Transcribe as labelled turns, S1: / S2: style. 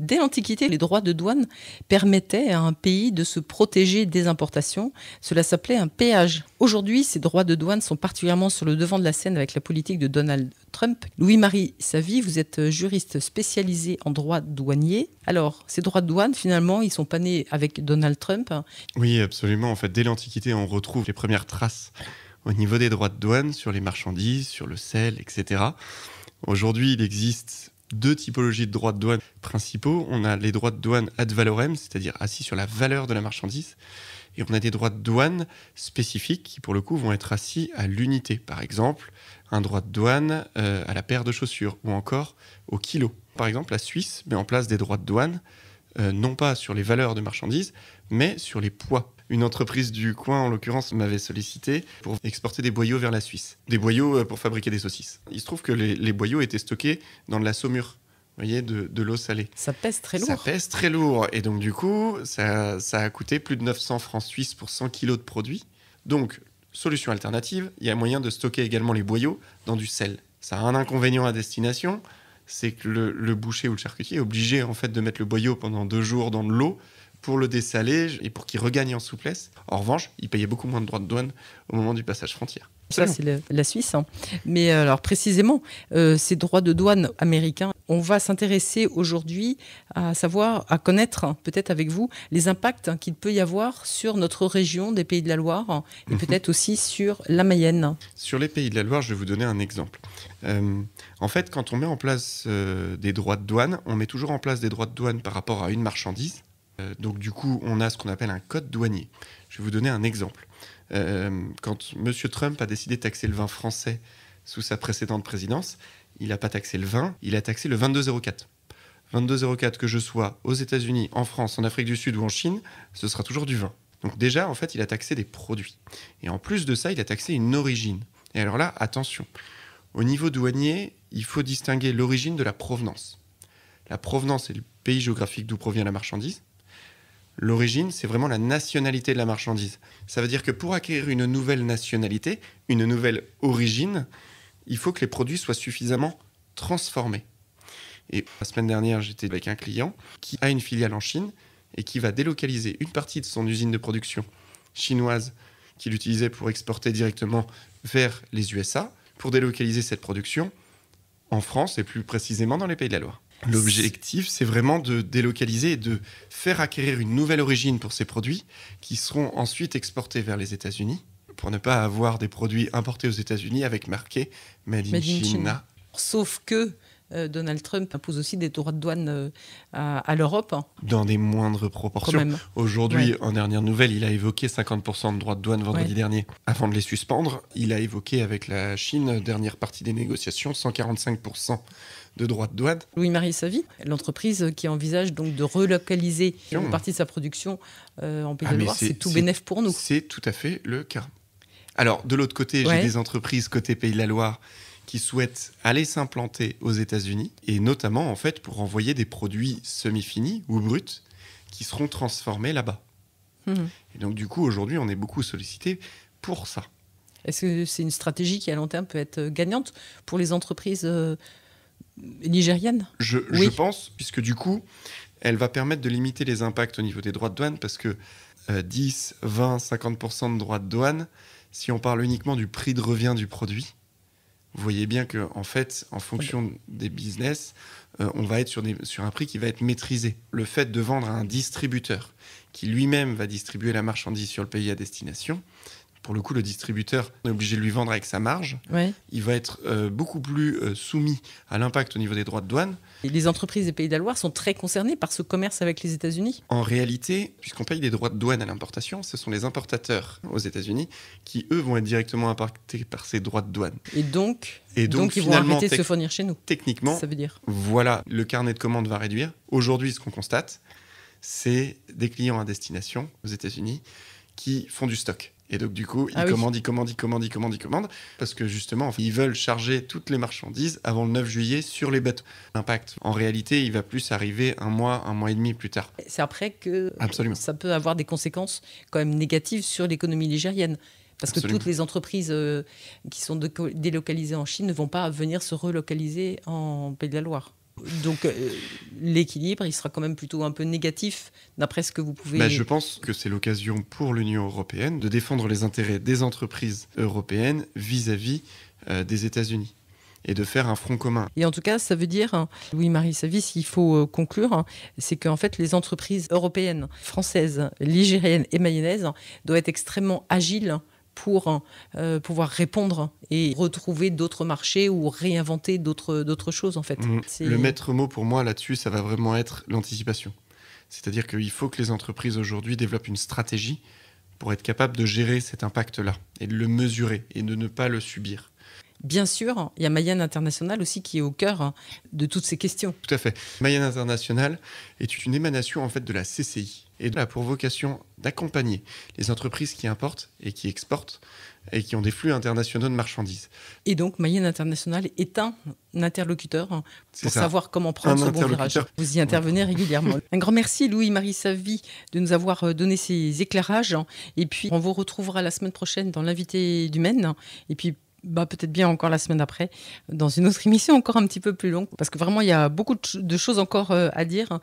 S1: Dès l'Antiquité, les droits de douane permettaient à un pays de se protéger des importations. Cela s'appelait un péage. Aujourd'hui, ces droits de douane sont particulièrement sur le devant de la scène avec la politique de Donald Trump. Louis-Marie Savy, vous êtes juriste spécialisé en droit douanier. Alors, ces droits de douane, finalement, ils ne sont pas nés avec Donald Trump.
S2: Oui, absolument. En fait, dès l'Antiquité, on retrouve les premières traces au niveau des droits de douane sur les marchandises, sur le sel, etc. Aujourd'hui, il existe 2 typologies de droits de douane principaux. On a les droits de douane ad valorem, c'est-à-dire assis sur la valeur de la marchandise. Et on a des droits de douane spécifiques qui, pour le coup, vont être assis à l'unité. Par exemple, un droit de douane à la paire de chaussures ou encore au kilo. Par exemple, la Suisse met en place des droits de douane, non pas sur les valeurs de marchandises, mais sur les poids. Une entreprise du coin, en l'occurrence, m'avait sollicité pour exporter des boyaux vers la Suisse. Des boyaux pour fabriquer des saucisses. Il se trouve que les boyaux étaient stockés dans de la saumure, vous voyez, de l'eau salée.
S1: Ça pèse très lourd.
S2: Ça pèse très lourd. Et donc, du coup, ça a coûté plus de 900 francs suisses pour 100 kilos de produits. Donc, solution alternative, il y a moyen de stocker également les boyaux dans du sel. Ça a un inconvénient à destination, c'est que le boucher ou le charcutier est obligé en fait, de mettre le boyau pendant 2 jours dans de l'eau pour le dessaler et pour qu'il regagne en souplesse. En revanche, il payait beaucoup moins de droits de douane au moment du passage frontière.
S1: Ça, c'est la Suisse. Hein. Mais alors, précisément, ces droits de douane américains, on va s'intéresser aujourd'hui à savoir, à connaître, peut-être avec vous, les impacts qu'il peut y avoir sur notre région des Pays de la Loire et peut-être aussi sur la Mayenne.
S2: Sur les Pays de la Loire, je vais vous donner un exemple. En fait, quand on met en place des droits de douane, on met toujours en place des droits de douane par rapport à une marchandise. Donc du coup, on a ce qu'on appelle un code douanier. Je vais vous donner un exemple. Quand M. Trump a décidé de taxer le vin français sous sa précédente présidence, il n'a pas taxé le vin, il a taxé le 22,04. 22,04, que je sois aux États-Unis, en France, en Afrique du Sud ou en Chine, ce sera toujours du vin. Donc déjà, en fait, il a taxé des produits. Et en plus de ça, il a taxé une origine. Et alors là, attention. Au niveau douanier, il faut distinguer l'origine de la provenance. La provenance, c'est le pays géographique d'où provient la marchandise. L'origine, c'est vraiment la nationalité de la marchandise. Ça veut dire que pour acquérir une nouvelle nationalité, une nouvelle origine, il faut que les produits soient suffisamment transformés. Et la semaine dernière, j'étais avec un client qui a une filiale en Chine et qui va délocaliser une partie de son usine de production chinoise qu'il utilisait pour exporter directement vers les USA, pour délocaliser cette production en France et plus précisément dans les Pays de la Loire. L'objectif, c'est vraiment de délocaliser et de faire acquérir une nouvelle origine pour ces produits qui seront ensuite exportés vers les États-Unis pour ne pas avoir des produits importés aux États-Unis avec marqué Made in China.
S1: Sauf que Donald Trump impose aussi des droits de douane à l'Europe.
S2: Dans des moindres proportions. Aujourd'hui, en dernière nouvelle, il a évoqué 50% de droits de douane vendredi dernier. Avant de les suspendre, il a évoqué avec la Chine, dernière partie des négociations, 145% de droits de douane.
S1: Louis-Marie Savy, l'entreprise qui envisage donc de relocaliser une partie de sa production en Pays de la Loire, c'est tout bénef pour nous.
S2: C'est tout à fait le cas. Alors, de l'autre côté, j'ai des entreprises côté Pays de la Loire qui souhaitent aller s'implanter aux États-Unis, et notamment en fait pour envoyer des produits semi-finis ou bruts qui seront transformés là-bas. Et donc du coup, aujourd'hui, on est beaucoup sollicité pour ça.
S1: Est-ce que c'est une stratégie qui, à long terme, peut être gagnante pour les entreprises nigériennes ?
S2: Je pense, puisque du coup, elle va permettre de limiter les impacts au niveau des droits de douane, parce que 10, 20, 50% de droits de douane, si on parle uniquement du prix de revient du produit, vous voyez bien qu'en fait, en fonction des business, on va être sur un prix qui va être maîtrisé. Le fait de vendre à un distributeur qui lui-même va distribuer la marchandise sur le pays à destination, pour le coup, le distributeur est obligé de lui vendre avec sa marge. Il va être beaucoup plus soumis à l'impact au niveau des droits de douane.
S1: Et les entreprises des Pays de la Loire sont très concernées par ce commerce avec les États-Unis ?
S2: En réalité, puisqu'on paye des droits de douane à l'importation, ce sont les importateurs aux États-Unis qui, eux, vont être directement impactés par ces droits de douane.
S1: Et donc ils vont arrêter de se fournir chez nous.
S2: Techniquement,
S1: ça veut dire.
S2: Voilà, le carnet de commandes va réduire. Aujourd'hui, ce qu'on constate, c'est des clients à destination aux États-Unis qui font du stock. Et donc, du coup, ils commandent, parce que justement, ils veulent charger toutes les marchandises avant le 9 juillet sur les bateaux. L'impact, en réalité, il va plus arriver un mois et demi plus tard.
S1: C'est après que
S2: Absolument.
S1: Ça peut avoir des conséquences quand même négatives sur l'économie nigérienne. Parce que toutes les entreprises qui sont délocalisées en Chine ne vont pas venir se relocaliser en Pays de la Loire. Donc l'équilibre, il sera quand même plutôt un peu négatif, d'après ce que vous pouvez...
S2: Je pense que c'est l'occasion pour l'Union européenne de défendre les intérêts des entreprises européennes vis-à-vis des États-Unis et de faire un front commun.
S1: Et en tout cas, ça veut dire, Louis-Marie Savy, s'il faut conclure, c'est qu'en fait, les entreprises européennes, françaises, ligériennes et mayonnaises doivent être extrêmement agiles pour pouvoir répondre et retrouver d'autres marchés ou réinventer d'autres choses, en fait.
S2: Le maître mot pour moi là-dessus, ça va vraiment être l'anticipation. C'est-à-dire qu'il faut que les entreprises aujourd'hui développent une stratégie pour être capables de gérer cet impact-là et de le mesurer et de ne pas le subir.
S1: Bien sûr, il y a Mayenne International aussi qui est au cœur de toutes ces questions.
S2: Tout à fait. Mayenne International est une émanation en fait de la CCI et a pour vocation d'accompagner les entreprises qui importent et qui exportent et qui ont des flux internationaux de marchandises.
S1: Et donc Mayenne International est un interlocuteur pour savoir comment prendre ce bon virage. Vous y intervenez régulièrement. Un grand merci Louis-Marie Savy de nous avoir donné ces éclairages. Et puis on vous retrouvera la semaine prochaine dans l'invité du Maine. Et puis peut-être bien encore la semaine après, dans une autre émission encore un petit peu plus longue, parce que vraiment, il y a beaucoup de choses encore à dire.